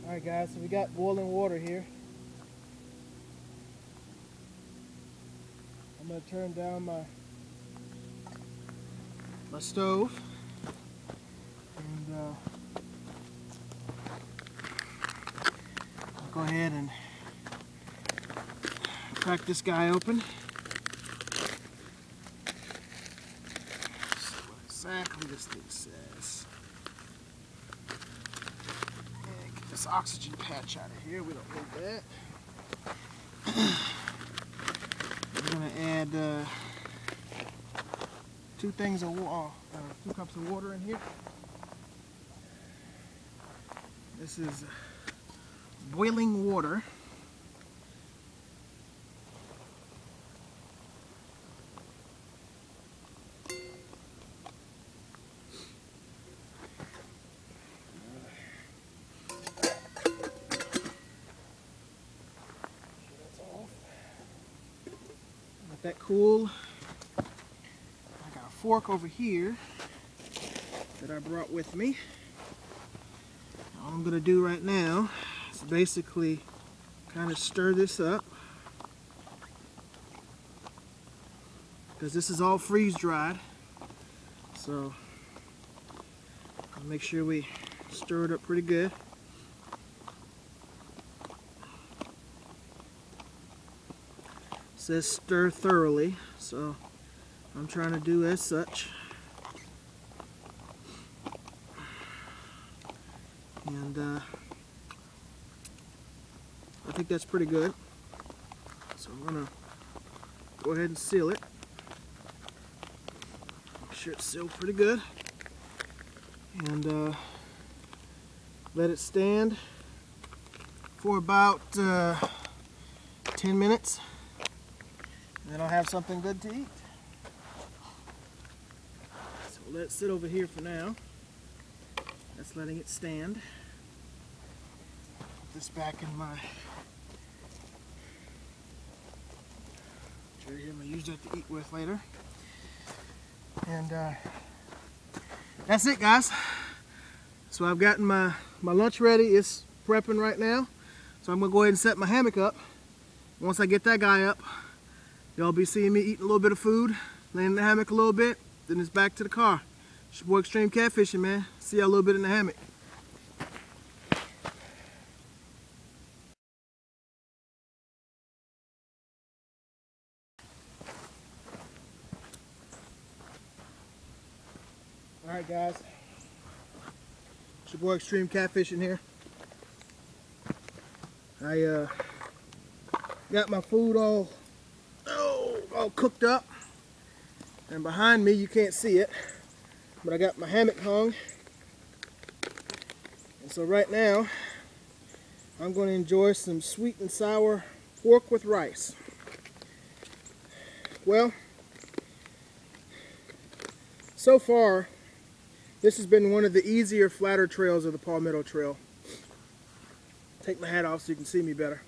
Alright guys, so we got boiling water here. I'm going to turn down my stove and I'll go ahead and crack this guy open. See what exactly this thing says. And get this oxygen patch out of here. We don't need that. We're going to add 2 cups of water in here. This is boiling water. Let that cool. I got a fork over here that I brought with me. All I'm going to do right now is basically kind of stir this up, because this is all freeze dried, so I'll make sure we stir it up pretty good. It says stir thoroughly, so I'm trying to do as such. And I think that's pretty good. So I'm gonna go ahead and seal it. Make sure it's sealed pretty good. And let it stand for about 10 minutes. And then I'll have something good to eat. So we'll let it sit over here for now. That's letting it stand. Put this back in my tray here. I'm going to use that to eat with later. And that's it, guys. So I've gotten my lunch ready. It's prepping right now. So I'm going to go ahead and set my hammock up. Once I get that guy up, y'all be seeing me eating a little bit of food, laying in the hammock a little bit, then it's back to the car. It's your boy XtremeKatfishn, man. See y'all a little bit in the hammock. Alright guys, it's your boy XtremeKatfishn here. I got my food all cooked up, and behind me you can't see it, but I got my hammock hung. And so right now I'm going to enjoy some sweet and sour pork with rice. Well, so far this has been one of the easier, flatter trails of the Palmetto Trail. Take my hat off so you can see me better.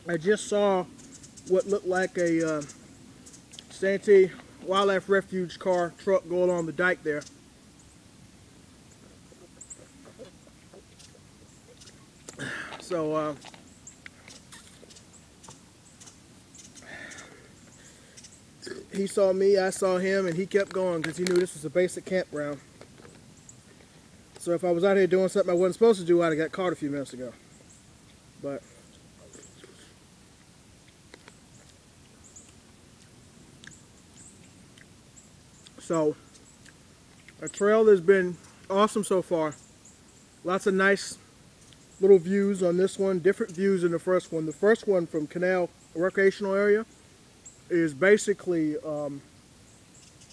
I just saw what looked like a Santee Wildlife Refuge truck go along the dike there. So he saw me, I saw him, and he kept going because he knew this was a basic campground. So if I was out here doing something I wasn't supposed to do, I'd have got caught a few minutes ago. But so our trail has been awesome so far. Lots of nice little views on this one, different views than the first one. The first one from Canal Recreational Area is basically,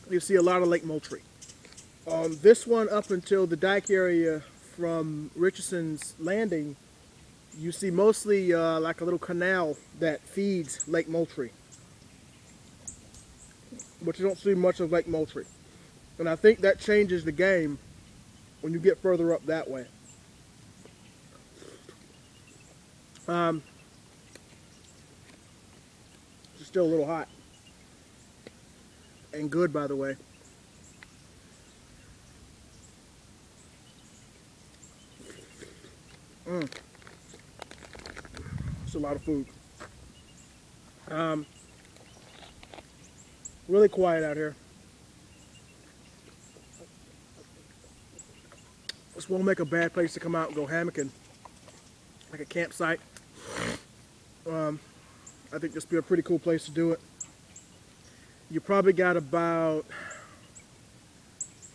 you see a lot of Lake Moultrie. This one up until the dike area from Richardson's Landing, you see mostly like a little canal that feeds Lake Moultrie. But you don't see much of Lake Moultrie. And I think that changes the game when you get further up that way. It's still a little hot. and good, by the way. It's a lot of food. Really quiet out here. This won't make a bad place to come out and go hammocking, like a campsite. I think this would be a pretty cool place to do it. You probably got about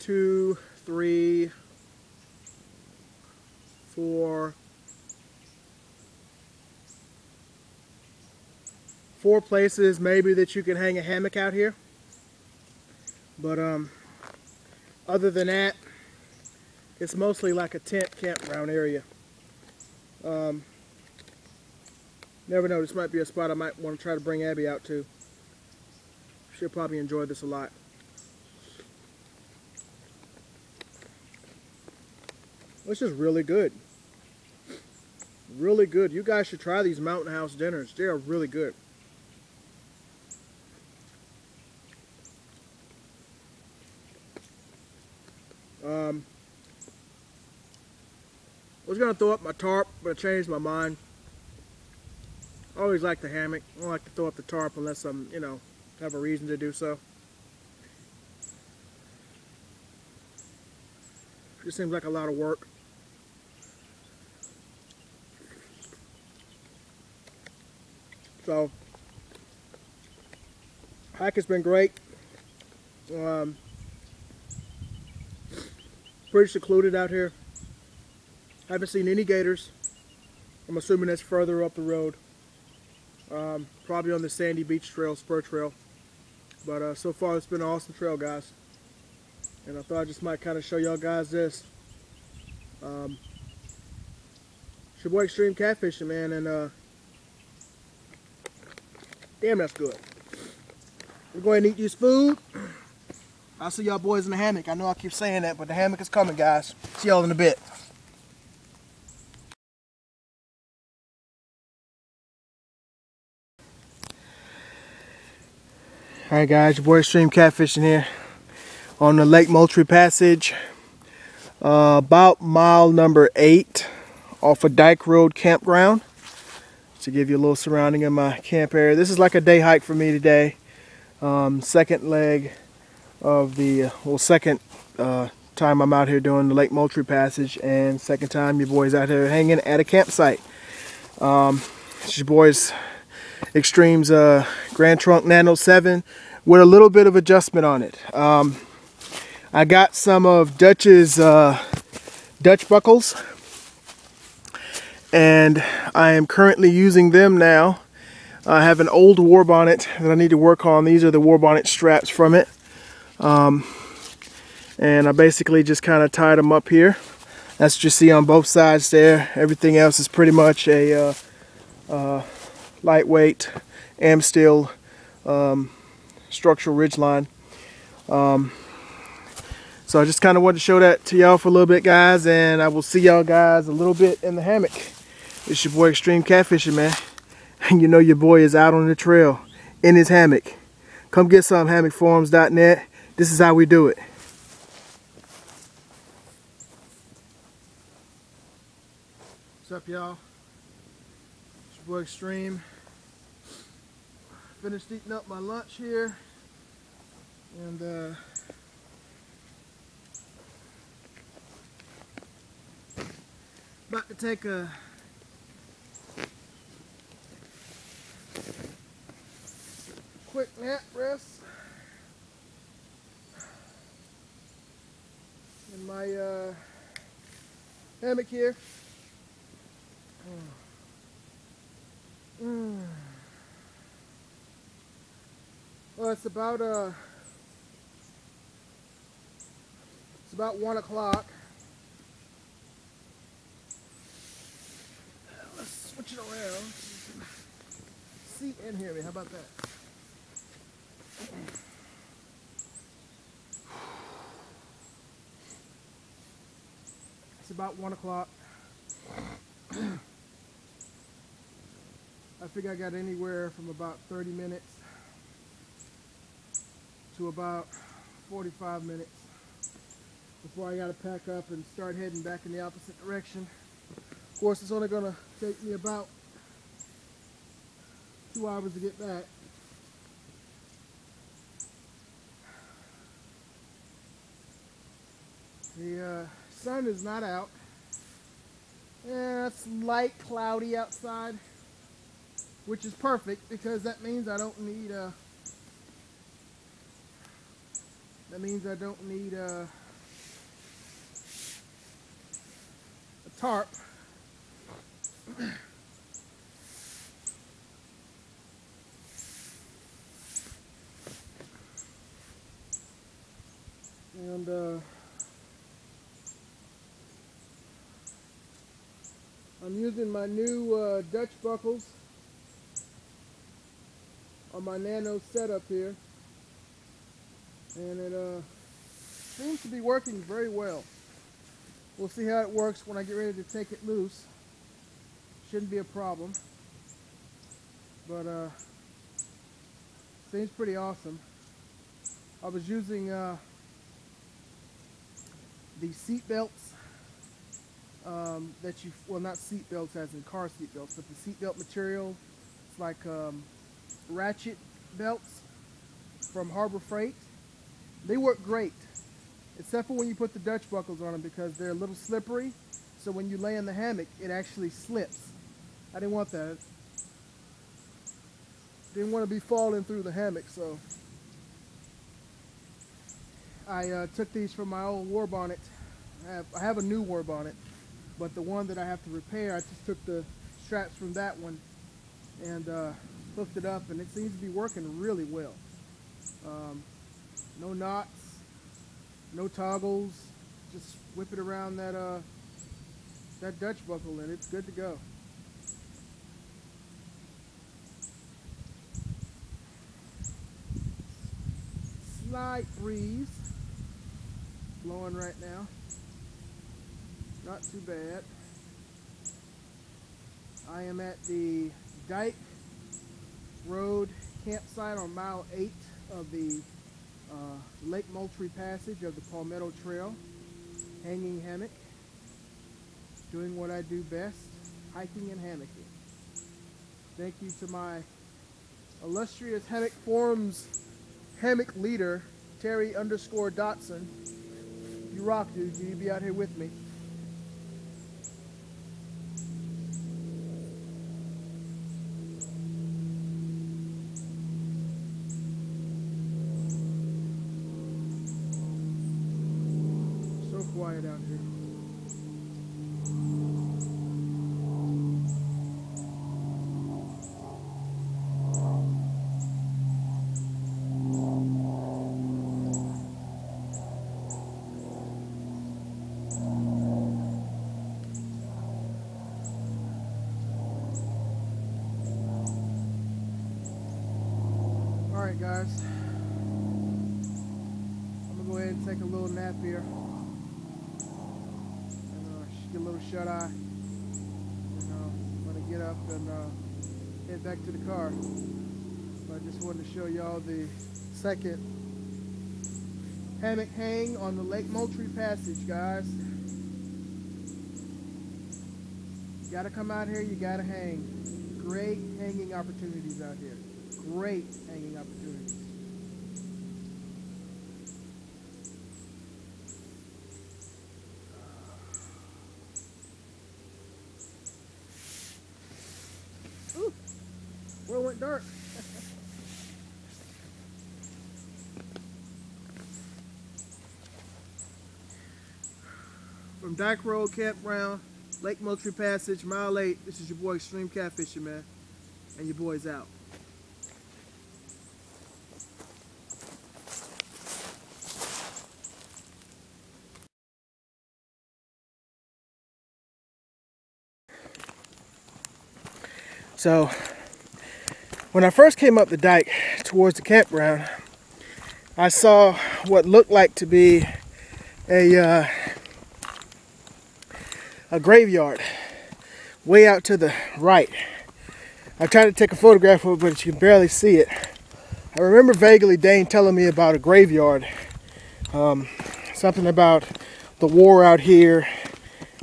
2, 3, 4 places maybe that you can hang a hammock out here. But other than that, it's mostly like a tent campground area. Never know, this might be a spot I might want to try to bring Abby out to. She'll probably enjoy this a lot. This is really good. Really good. You guys should try these Mountain House dinners. They are really good. I was going to throw up my tarp, but I changed my mind. I always like the hammock. I don't like to throw up the tarp unless I'm, you know, have a reason to do so. Just seems like a lot of work. So, hike has been great. Pretty secluded out here. Haven't seen any gators. I'm assuming that's further up the road. Probably on the Sandy Beach Trail, Spur Trail. But so far it's been an awesome trail, guys. And I thought I just might kind of show y'all guys this. It's your boy XtremeKatfishn, man, and damn, that's good. We're going to eat this food. I'll see y'all boys in the hammock. I know I keep saying that, but the hammock is coming, guys. See y'all in a bit. Alright guys, your boy XtremeKatfishn here on the Lake Moultrie Passage, about mile number 8 off of Dyke Road Campground, to give you a little surrounding of my camp area. This is like a day hike for me today. Second leg of the, well, second time I'm out here doing the Lake Moultrie Passage, and second time your boy's out here hanging at a campsite. It's your boy's Extreme's Grand Trunk Nano 7 with a little bit of adjustment on it. I got some of Dutch's Dutch buckles, and I am currently using them now. I have an old war bonnet that I need to work on. These are the war bonnet straps from it, and I basically just kind of tied them up here. That's what you see on both sides there. Everything else is pretty much a lightweight Amsteel structural ridgeline. So I just kind of wanted to show that to y'all for a little bit, guys, and I will see y'all guys a little bit in the hammock. It's your boy XtremeKatfishn, man, and you know your boy is out on the trail in his hammock. Come get some, hammockforums.net. This is how we do it. What's up, y'all? It's your boy Extreme. Finished eating up my lunch here, and about to take a quick nap rest in my hammock here. Well, it's about 1 o'clock. Let's switch it around. See and hear me. How about that? It's about 1 o'clock. I think I got anywhere from about 30 minutes to about 45 minutes before I gotta pack up and start heading back in the opposite direction. Of course, it's only gonna take me about 2 hours to get back. The sun is not out. Yeah, it's light cloudy outside, which is perfect because that means I don't need a tarp. And I'm using my new Dutch buckles on my Nano setup here, and it seems to be working very well. We'll see how it works when I get ready to take it loose. Shouldn't be a problem, but seems pretty awesome. I was using the seat belts that you, well, not seat belts as in car seat belts, but the seat belt material. It's like ratchet belts from Harbor Freight. They work great, except for when you put the Dutch buckles on them because they're a little slippery. So when you lay in the hammock, it actually slips. I didn't want that. Didn't want to be falling through the hammock, so I took these from my old war bonnet. I have a new war bonnet, but the one that I have to repair, I just took the straps from that one and hooked it up, and it seems to be working really well. No knots, no toggles, just whip it around that Dutch buckle and it's good to go. Slight breeze blowing right now. Not too bad. I am at the Dyke Road campsite on mile 8 of the Lake Moultrie passage of the Palmetto Trail. Hanging hammock. Doing what I do best, hiking and hammocking. Thank you to my illustrious hammock forums hammock leader, Terry_Dotson. You rock, dude. You be out here with me. So quiet out here. Alright guys, I'm going to go ahead and take a little nap here and get a little shut-eye, and I'm going to get up and head back to the car. But I just wanted to show y'all the second hammock hang on the Lake Moultrie passage, guys. You got to come out here, you got to hang. Great hanging opportunities out here. Great hanging opportunities. Ooh, world went dark. From Dyke Road Campground, Lake Moultrie Passage, mile 8. This is your boy XtremeKatfishn, man, and your boy's out. So, when I first came up the dike towards the campground, I saw what looked like to be a graveyard way out to the right. I tried to take a photograph of it, but you can barely see it. I remember vaguely Dane telling me about a graveyard. Something about the war out here.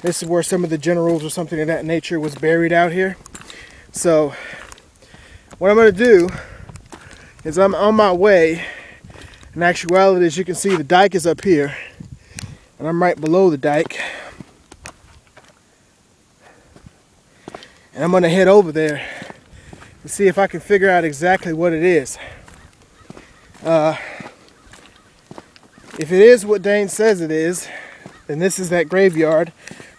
This is where some of the generals or something of that nature was buried out here. So what I'm going to do is I'm on my way. In actuality, as you can see, the dike is up here. And I'm right below the dike. And I'm going to head over there and see if I can figure out exactly what it is. If it is what Dane says it is, then this is that graveyard.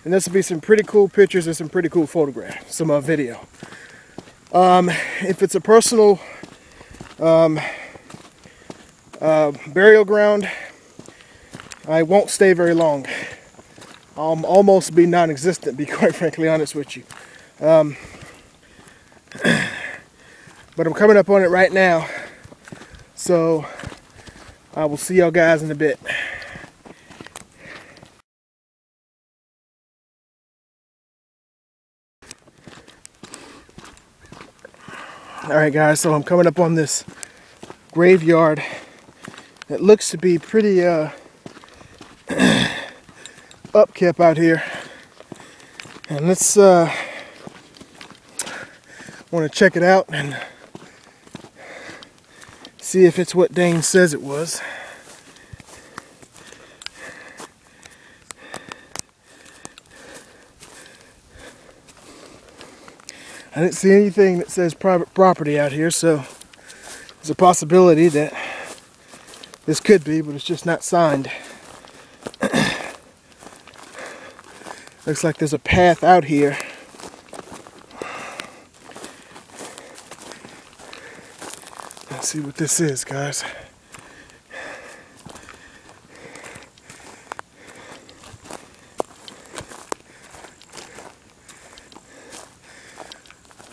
And this will be some pretty cool pictures and some pretty cool photographs, some video. If it's a personal burial ground, I won't stay very long. I'll almost be non-existent, to be quite frankly honest with you. But I'm coming up on it right now, so I will see y'all guys in a bit. Alright guys, so I'm coming up on this graveyard that looks to be pretty upkept out here. And let's want to check it out and see if it's what Dane says it was. I didn't see anything that says private property out here, so there's a possibility that this could be, but it's just not signed. Looks like there's a path out here. Let's see what this is, guys.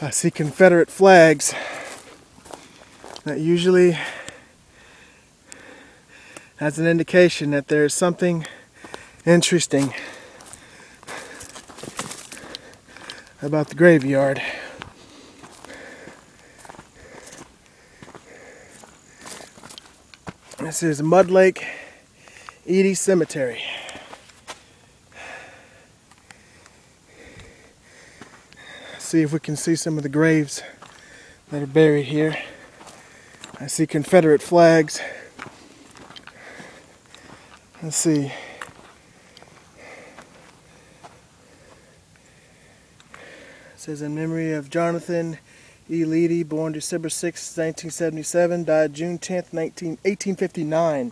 I see Confederate flags. That usually has an indication that there's something interesting about the graveyard. This is Mud Lake Edie Cemetery. See if we can see some of the graves that are buried here. I see Confederate flags. Let's see. It says in memory of Jonathan E. Leedy, born December 6, 1977, died June 10th, 1859.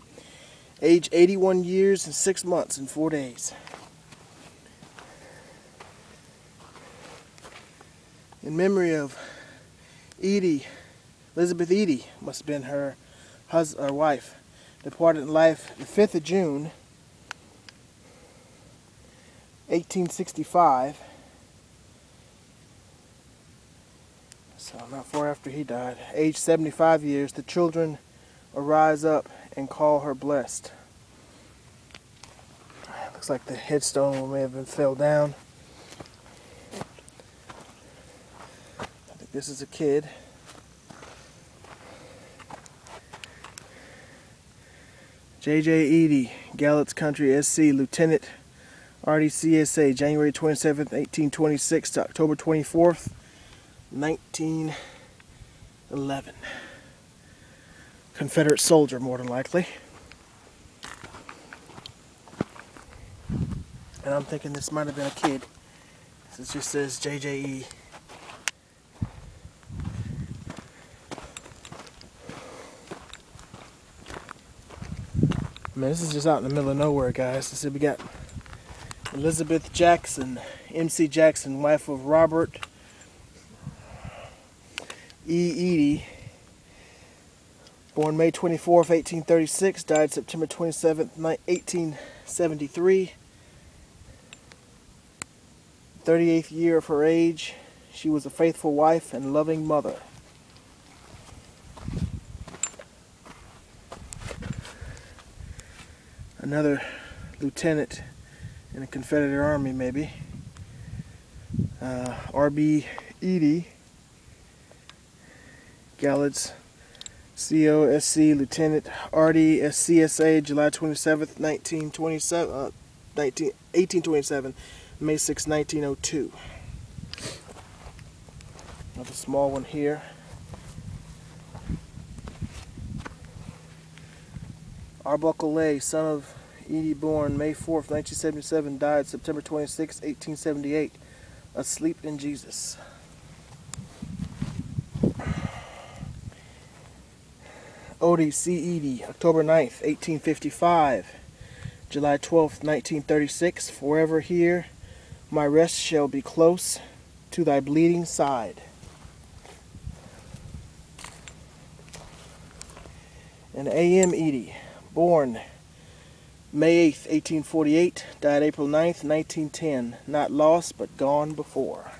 Age 81 years and 6 months and 4 days. In memory of Edie, Elizabeth Edie, must have been her husband or wife, departed in life the 5th of June, 1865. So not far after he died. Age 75 years, the children arise up and call her blessed. Looks like the headstone may have been fell down. I think this is a kid. J.J. Edie, Gallatin County, SC, Lieutenant, RDCSA, January 27th, 1826 to October 24th, 1911. Confederate soldier, more than likely. And I'm thinking this might have been a kid. It just says JJE. Man, this is just out in the middle of nowhere, guys. So we got Elizabeth Jackson, MC Jackson, wife of Robert E. Edie, born May 24th, 1836, died September 27th, 1873. 38th year of her age. She was a faithful wife and loving mother. Another lieutenant in the Confederate Army, maybe. R.B. Edie, Gallatin COSC Lieutenant Artie SCSA, July 27th, 1827, May 6, 1902. Another small one here. Arbuckle Lay, son of Edie, born May 4th, 1977, died September 26, 1878, asleep in Jesus. Odie C. Edie, October 9th, 1855, July 12th, 1936, forever here, my rest shall be close to thy bleeding side. And A.M. Edie, born May 8th, 1848, died April 9th, 1910, not lost but gone before.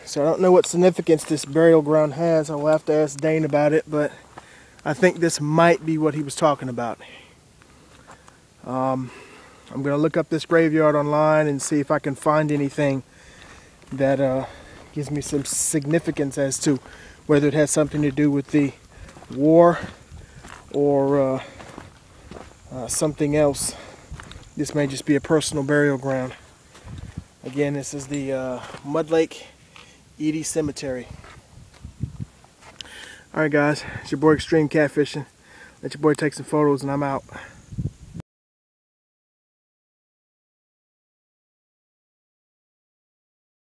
So I don't know what significance this burial ground has. I'll have to ask Dane about it, but I think this might be what he was talking about. I'm going to look up this graveyard online and see if I can find anything that gives me some significance as to whether it has something to do with the war or something else. This may just be a personal burial ground. Again, this is the Mud Lake Edie Cemetery. Alright guys, it's your boy XtremeKatfishn. Let your boy take some photos and I'm out.